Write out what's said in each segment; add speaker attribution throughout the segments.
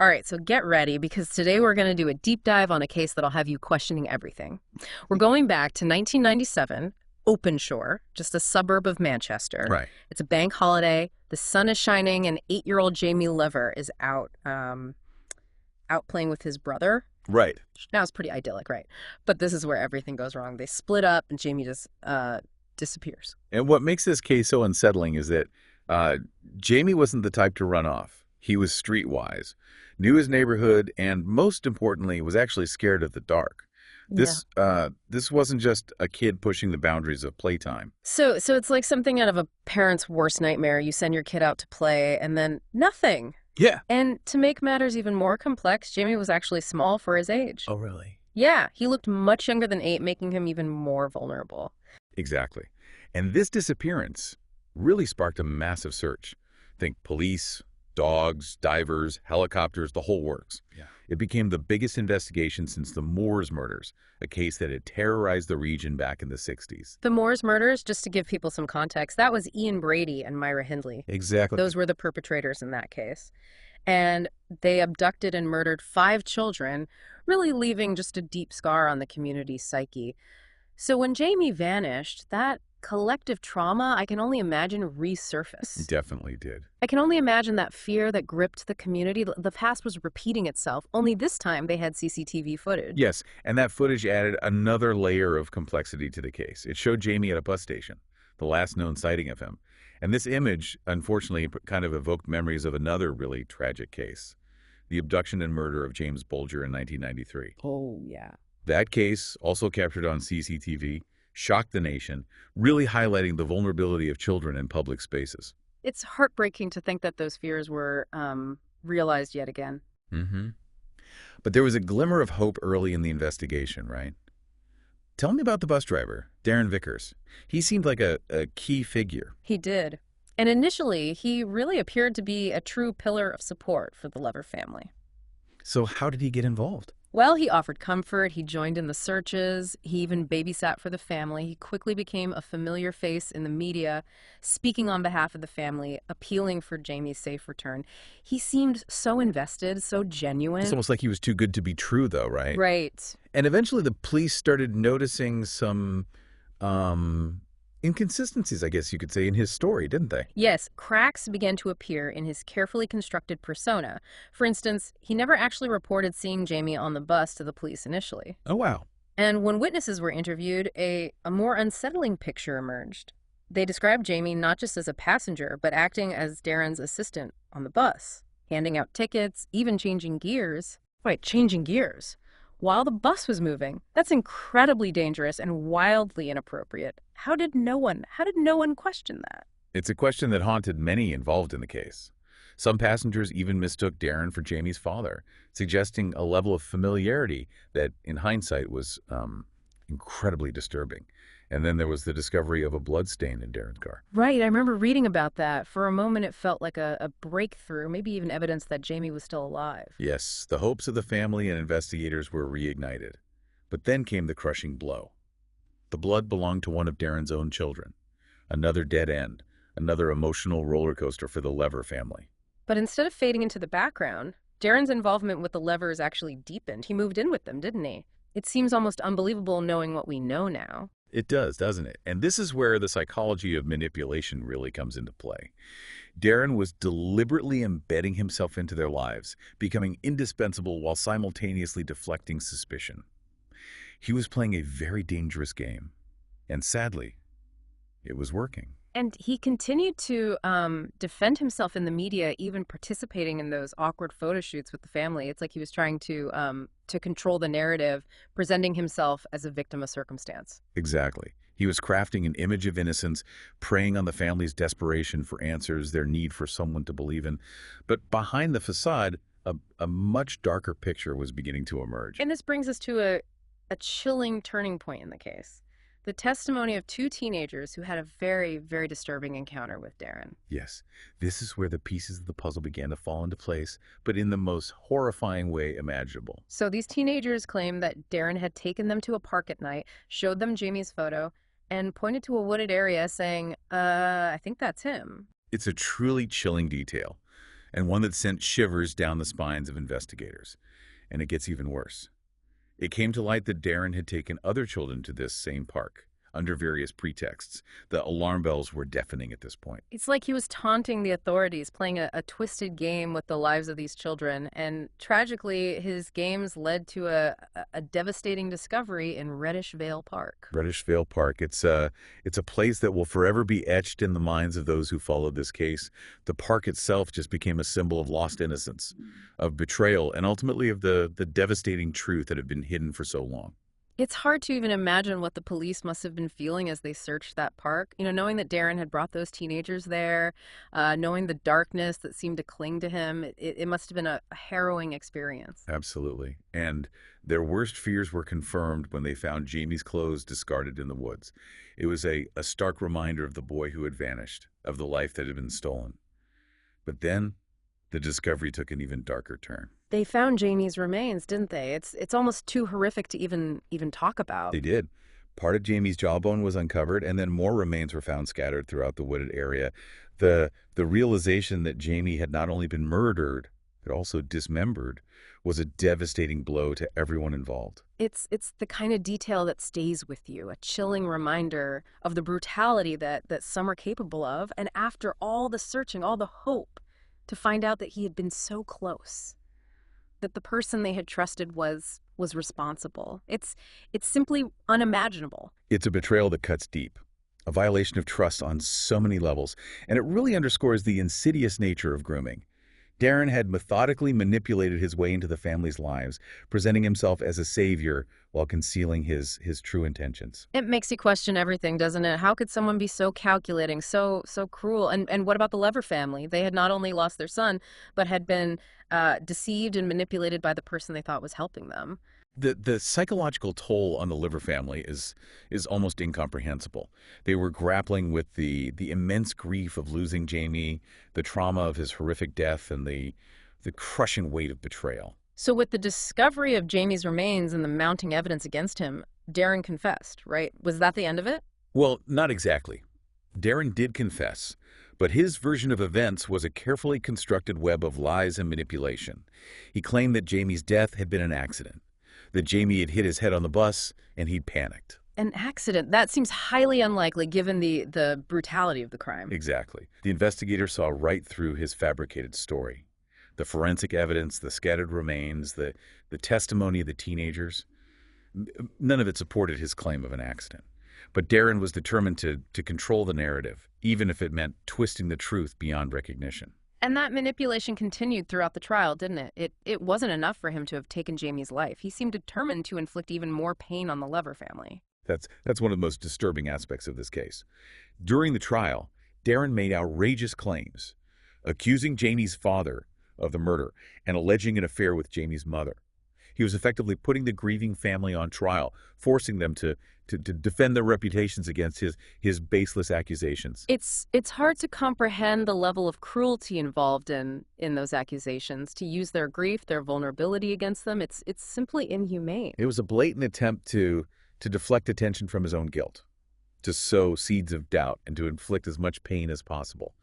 Speaker 1: All right, so get ready because today we're going to do a deep dive on a case that'll have you questioning everything. We're going back to 1997, Openshore, just a suburb of Manchester.
Speaker 2: Right.
Speaker 1: It's a bank holiday. The sun is shining, and 8-year-old Jamie Lever is out playing with his brother.
Speaker 2: Right.
Speaker 1: Now it's pretty idyllic, right? But this is where everything goes wrong. They split up, and Jamie just disappears.
Speaker 2: And what makes this case so unsettling is that Jamie wasn't the type to run off. He was streetwise, knew his neighborhood, and most importantly, was actually scared of the dark. This wasn't just a kid pushing the boundaries of playtime.
Speaker 1: So it's like something out of a parent's worst nightmare. You send your kid out to play, and then nothing.
Speaker 2: Yeah.
Speaker 1: And to make matters even more complex, Jamie was actually small for his age.
Speaker 2: Oh, really?
Speaker 1: Yeah, he looked much younger than 8, making him even more vulnerable.
Speaker 2: Exactly. And this disappearance really sparked a massive search. Think police, dogs, divers, helicopters, the whole works.
Speaker 3: Yeah.
Speaker 2: It became the biggest investigation since the Moores murders, a case that had terrorized the region back in the 60s.
Speaker 1: The Moores murders, just to give people some context, that was Ian Brady and Myra Hindley.
Speaker 2: Exactly.
Speaker 1: Those were the perpetrators in that case. And they abducted and murdered 5 children, really leaving just a deep scar on the community's psyche. So when Jamie vanished, that collective trauma, I can only imagine, resurfaced.
Speaker 2: Definitely did.
Speaker 1: I can only imagine that fear that gripped the community. The past was repeating itself, only this time they had CCTV footage.
Speaker 2: Yes, and that footage added another layer of complexity to the case. It showed Jamie at a bus station, the last known sighting of him. And this image, unfortunately, kind of evoked memories of another really tragic case, the abduction and murder of James Bulger in 1993.
Speaker 1: Oh, yeah.
Speaker 2: That case, also captured on CCTV, shocked the nation, really highlighting the vulnerability of children in public spaces.
Speaker 1: It's heartbreaking to think that those fears were realized yet again.
Speaker 2: Mm-hmm. But there was a glimmer of hope early in the investigation, right? Tell me about the bus driver, Darren Vickers. He seemed like a key figure.
Speaker 1: He did. And initially, he really appeared to be a true pillar of support for the Lever family.
Speaker 2: So how did he get involved?
Speaker 1: Well, he offered comfort, he joined in the searches, he even babysat for the family. He quickly became a familiar face in the media, speaking on behalf of the family, appealing for Jamie's safe return. He seemed so invested, so genuine.
Speaker 2: It's almost like he was too good to be true, though, right?
Speaker 1: Right.
Speaker 2: And eventually the police started noticing some inconsistencies, I guess you could say, in his story, didn't they?
Speaker 1: Yes, cracks began to appear in his carefully constructed persona. For instance, he never actually reported seeing Jamie on the bus to the police initially.
Speaker 2: Oh, wow.
Speaker 1: And when witnesses were interviewed, a more unsettling picture emerged. They described Jamie not just as a passenger, but acting as Darren's assistant on the bus, handing out tickets, even changing gears. Wait, changing gears? While the bus was moving. That's incredibly dangerous and wildly inappropriate. How did no one question that?
Speaker 2: It's a question that haunted many involved in the case. Some passengers even mistook Darren for Jamie's father, suggesting a level of familiarity that, in hindsight, was incredibly disturbing. And then there was the discovery of a blood stain in Darren's car.
Speaker 1: Right, I remember reading about that. For a moment, it felt like a breakthrough, maybe even evidence that Jamie was still alive.
Speaker 2: Yes, the hopes of the family and investigators were reignited. But then came the crushing blow. The blood belonged to one of Darren's own children. Another dead end, another emotional roller coaster for the Lever family.
Speaker 1: But instead of fading into the background, Darren's involvement with the Levers actually deepened. He moved in with them, didn't he? It seems almost unbelievable knowing what we know now.
Speaker 2: It does, doesn't it? And this is where the psychology of manipulation really comes into play. Darren was deliberately embedding himself into their lives, becoming indispensable while simultaneously deflecting suspicion. He was playing a very dangerous game. And sadly, it was working.
Speaker 1: And he continued to defend himself in the media, even participating in those awkward photo shoots with the family. It's like he was trying to control the narrative, presenting himself as a victim of circumstance.
Speaker 2: Exactly. He was crafting an image of innocence, preying on the family's desperation for answers, their need for someone to believe in. But behind the facade, a much darker picture was beginning to emerge.
Speaker 1: And this brings us to a chilling turning point in the case. The testimony of 2 teenagers who had a very, very disturbing encounter with Darren.
Speaker 2: Yes, this is where the pieces of the puzzle began to fall into place, but in the most horrifying way imaginable.
Speaker 1: So these teenagers claim that Darren had taken them to a park at night, showed them Jamie's photo, and pointed to a wooded area saying, I think that's him.
Speaker 2: It's a truly chilling detail. and one that sent shivers down the spines of investigators. And it gets even worse. It came to light that Darren had taken other children to this same park under various pretexts. The alarm bells were deafening at this point.
Speaker 1: It's like he was taunting the authorities, playing a twisted game with the lives of these children. And tragically, his games led to a devastating discovery in Reddish Vale Park.
Speaker 2: Reddish Vale Park. It's a place that will forever be etched in the minds of those who followed this case. The park itself just became a symbol of lost innocence, of betrayal, and ultimately of the devastating truth that had been hidden for so long.
Speaker 1: It's hard to even imagine what the police must have been feeling as they searched that park. You know, knowing that Darren had brought those teenagers there, knowing the darkness that seemed to cling to him, it must have been a harrowing experience.
Speaker 2: Absolutely. And their worst fears were confirmed when they found Jamie's clothes discarded in the woods. It was a stark reminder of the boy who had vanished, of the life that had been stolen. But then the discovery took an even darker turn.
Speaker 1: They found Jamie's remains, didn't they? It's almost too horrific to even talk about.
Speaker 2: They did. Part of Jamie's jawbone was uncovered, and then more remains were found scattered throughout the wooded area. The realization that Jamie had not only been murdered, but also dismembered was a devastating blow to everyone involved.
Speaker 1: It's the kind of detail that stays with you, a chilling reminder of the brutality that some are capable of, and after all the searching, all the hope, to find out that he had been so close, that the person they had trusted was responsible. It's simply unimaginable.
Speaker 2: It's a betrayal that cuts deep, a violation of trust on so many levels, and it really underscores the insidious nature of grooming. Darren had methodically manipulated his way into the family's lives, presenting himself as a savior while concealing his true intentions.
Speaker 1: It makes you question everything, doesn't it? How could someone be so calculating, so cruel? And what about the Lever family? They had not only lost their son, but had been deceived and manipulated by the person they thought was helping them.
Speaker 2: The psychological toll on the Liver family is almost incomprehensible. They were grappling with the immense grief of losing Jamie, the trauma of his horrific death, and the crushing weight of betrayal.
Speaker 1: So with the discovery of Jamie's remains and the mounting evidence against him, Darren confessed, right? Was that the end of it?
Speaker 2: Well, not exactly. Darren did confess, but his version of events was a carefully constructed web of lies and manipulation. He claimed that Jamie's death had been an accident, that Jamie had hit his head on the bus and he'd panicked.
Speaker 1: An accident? That seems highly unlikely given the brutality of the crime.
Speaker 2: Exactly. The investigator saw right through his fabricated story. The forensic evidence, the scattered remains, the testimony of the teenagers, none of it supported his claim of an accident. But Darren was determined to control the narrative, even if it meant twisting the truth beyond recognition.
Speaker 1: And that manipulation continued throughout the trial, didn't it? It wasn't enough for him to have taken Jamie's life. He seemed determined to inflict even more pain on the Lever family.
Speaker 2: That's one of the most disturbing aspects of this case. During the trial, Darren made outrageous claims, accusing Jamie's father of the murder and alleging an affair with Jamie's mother. He was effectively putting the grieving family on trial, forcing them to defend their reputations against his baseless accusations.
Speaker 1: It's hard to comprehend the level of cruelty involved in those accusations. To use their grief, their vulnerability against them, it's simply inhumane.
Speaker 2: It was a blatant attempt to deflect attention from his own guilt, to sow seeds of doubt, and to inflict as much pain as possible.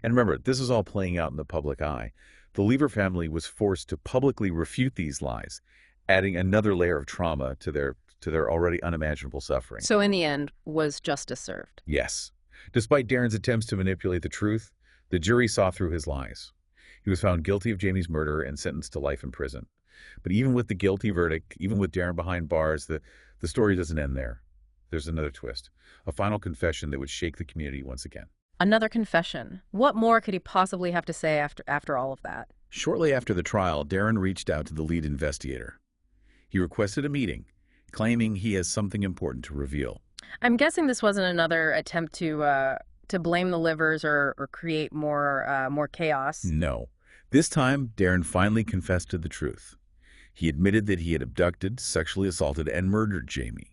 Speaker 2: And remember, this is all playing out in the public eye. The Lever family was forced to publicly refute these lies, adding another layer of trauma to their already unimaginable suffering.
Speaker 1: So in the end, was justice served?
Speaker 2: Yes. Despite Darren's attempts to manipulate the truth, the jury saw through his lies. He was found guilty of Jamie's murder and sentenced to life in prison. But even with the guilty verdict, even with Darren behind bars, the story doesn't end there. There's another twist, a final confession that would shake the community once again.
Speaker 1: Another confession. What more could he possibly have to say after all of that?
Speaker 2: Shortly after the trial, Darren reached out to the lead investigator. He requested a meeting, claiming he has something important to reveal.
Speaker 1: I'm guessing this wasn't another attempt to blame the Livers or create more chaos.
Speaker 2: No. This time, Darren finally confessed to the truth. He admitted that he had abducted, sexually assaulted, and murdered Jamie.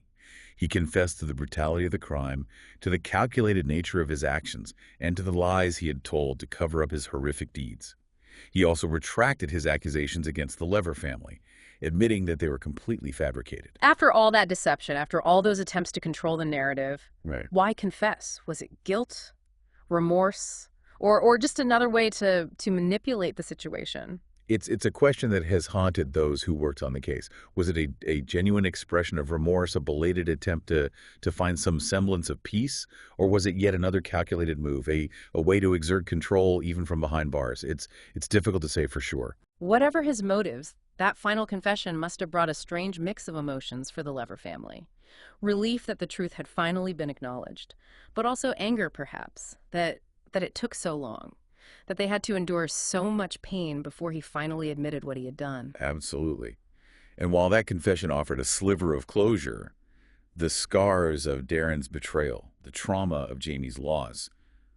Speaker 2: He confessed to the brutality of the crime, to the calculated nature of his actions, and to the lies he had told to cover up his horrific deeds. He also retracted his accusations against the Lever family, admitting that they were completely fabricated.
Speaker 1: After all that deception, after all those attempts to control the narrative,
Speaker 2: Right.
Speaker 1: why confess? Was it guilt, remorse, or just another way to manipulate the situation.
Speaker 2: It's a question that has haunted those who worked on the case. Was it a genuine expression of remorse, a belated attempt to find some semblance of peace, or was it yet another calculated move, a way to exert control even from behind bars? It's difficult to say for sure.
Speaker 1: Whatever his motives, that final confession must have brought a strange mix of emotions for the Lever family. Relief that the truth had finally been acknowledged, but also anger, perhaps, that it took so long, that they had to endure so much pain before he finally admitted what he had done.
Speaker 2: Absolutely. And while that confession offered a sliver of closure, the scars of Darren's betrayal, the trauma of Jamie's loss,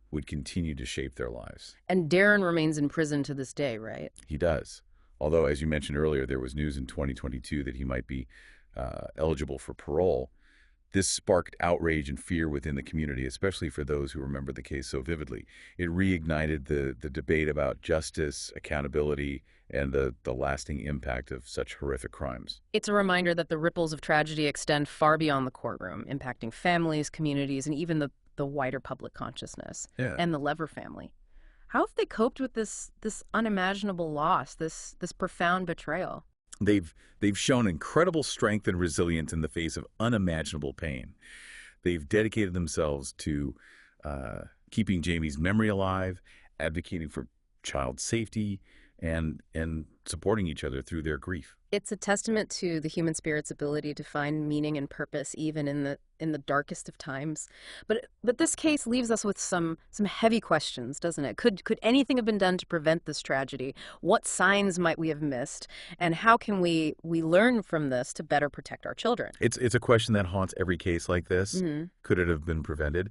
Speaker 2: would continue to shape their lives.
Speaker 1: And Darren remains in prison to this day, right?
Speaker 2: He does. Although, as you mentioned earlier, there was news in 2022 that he might be eligible for parole. This sparked outrage and fear within the community, especially for those who remember the case so vividly. It reignited the debate about justice, accountability, and the lasting impact of such horrific crimes.
Speaker 1: It's a reminder that the ripples of tragedy extend far beyond the courtroom, impacting families, communities, and even the wider public consciousness.
Speaker 2: Yeah.
Speaker 1: And the Lever family. How have they coped with this unimaginable loss, this profound betrayal?
Speaker 2: They've shown incredible strength and resilience in the face of unimaginable pain. They've dedicated themselves to keeping Jamie's memory alive, advocating for child safety, and supporting each other through their grief.
Speaker 1: It's a testament to the human spirit's ability to find meaning and purpose even in the darkest of times. But this case leaves us with some heavy questions, doesn't it? Could anything have been done to prevent this tragedy? What signs might we have missed? And how can we learn from this to better protect our children?
Speaker 2: It's a question that haunts every case like this.
Speaker 1: Hmm.
Speaker 2: Could it have been prevented?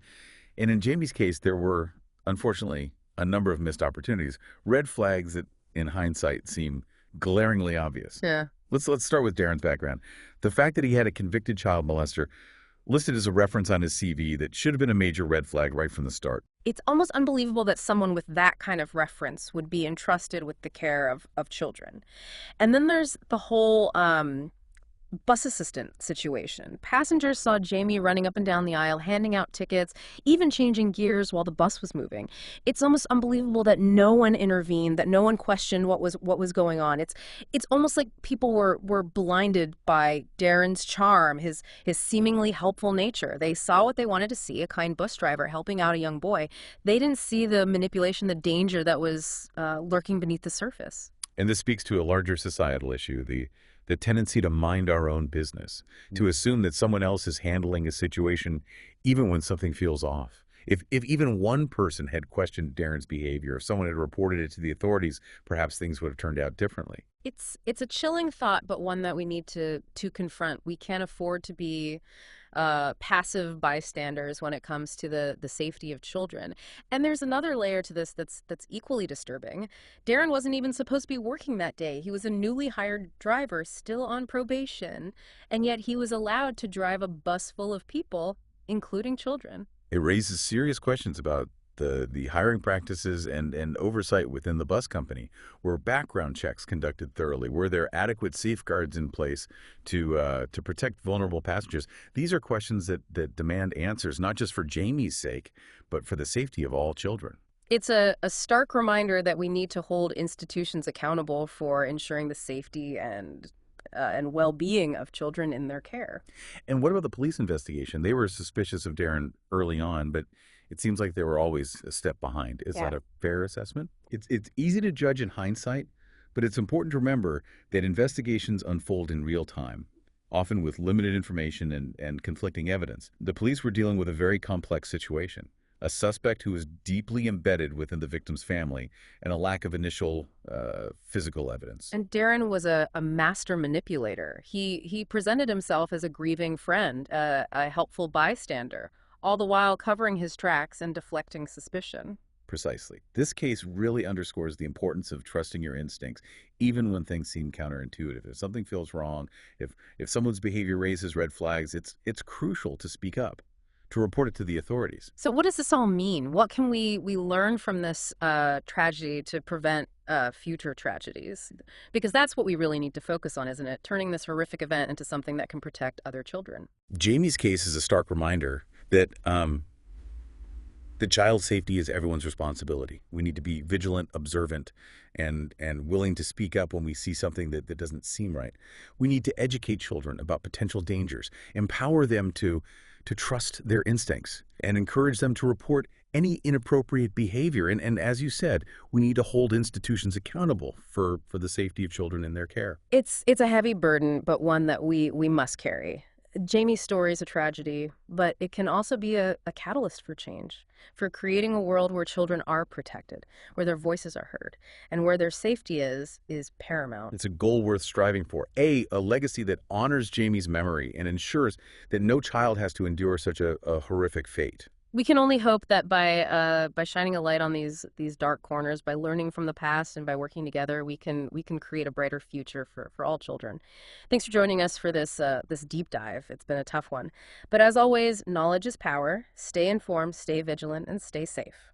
Speaker 2: And in Jamie's case, there were, unfortunately, a number of missed opportunities, red flags that, in hindsight, seem glaringly obvious.
Speaker 1: Yeah.
Speaker 2: Let's start with Darren's background. The fact that he had a convicted child molester listed as a reference on his CV that should have been a major red flag right from the start.
Speaker 1: It's almost unbelievable that someone with that kind of reference would be entrusted with the care of children. And then there's the whole bus assistant situation. Passengers saw Jamie running up and down the aisle, handing out tickets, even changing gears while the bus was moving. It's almost unbelievable that no one intervened, that no one questioned what was going on. It's almost like people were blinded by Darren's charm, his seemingly helpful nature. They saw what they wanted to see, a kind bus driver helping out a young boy. They didn't see the manipulation, the danger that was lurking beneath the surface.
Speaker 2: And this speaks to a larger societal issue, the tendency to mind our own business, to assume that someone else is handling a situation even when something feels off. If even one person had questioned Darren's behavior, if someone had reported it to the authorities, perhaps things would have turned out differently.
Speaker 1: It's a chilling thought, but one that we need to confront. We can't afford to be passive bystanders when it comes to the safety of children. And there's another layer to this that's equally disturbing. Darren wasn't even supposed to be working that day. He was a newly hired driver, still on probation, and yet he was allowed to drive a bus full of people, including children.
Speaker 2: It raises serious questions about the hiring practices and oversight within the bus company. Were background checks conducted thoroughly? Were there adequate safeguards in place to protect vulnerable passengers? These are questions that demand answers, not just for Jamie's sake, but for the safety of all children.
Speaker 1: It's a stark reminder that we need to hold institutions accountable for ensuring the safety and well-being of children in their care.
Speaker 2: And what about the police investigation? They were suspicious of Darren early on, but it seems like they were always a step behind. Is
Speaker 1: Yeah.
Speaker 2: that a fair assessment? It's easy to judge in hindsight, but it's important to remember that investigations unfold in real time, often with limited information and conflicting evidence. The police were dealing with a very complex situation. A suspect who was deeply embedded within the victim's family and a lack of initial physical evidence.
Speaker 1: And Darren was a master manipulator. He presented himself as a grieving friend, a helpful bystander, all the while covering his tracks and deflecting suspicion.
Speaker 2: Precisely. This case really underscores the importance of trusting your instincts, even when things seem counterintuitive. If something feels wrong, if someone's behavior raises red flags, it's crucial to speak up, to report it to the authorities.
Speaker 1: So what does this all mean? What can we learn from this tragedy to prevent future tragedies? Because that's what we really need to focus on, isn't it? Turning this horrific event into something that can protect other children.
Speaker 2: Jamie's case is a stark reminder that The child's safety is everyone's responsibility. We need to be vigilant, observant, and willing to speak up when we see something that doesn't seem right. We need to educate children about potential dangers, empower them to trust their instincts, and encourage them to report any inappropriate behavior. And as you said, we need to hold institutions accountable for the safety of children in their care.
Speaker 1: It's a heavy burden, but one that we must carry. Jamie's story is a tragedy, but it can also be a catalyst for change, for creating a world where children are protected, where their voices are heard, and where their safety is paramount.
Speaker 2: It's a goal worth striving for. A legacy that honors Jamie's memory and ensures that no child has to endure such a horrific fate.
Speaker 1: We can only hope that by shining a light on these dark corners, by learning from the past, and by working together, we can create a brighter future for all children. Thanks for joining us for this deep dive. It's been a tough one, but as always, knowledge is power. Stay informed, stay vigilant, and stay safe.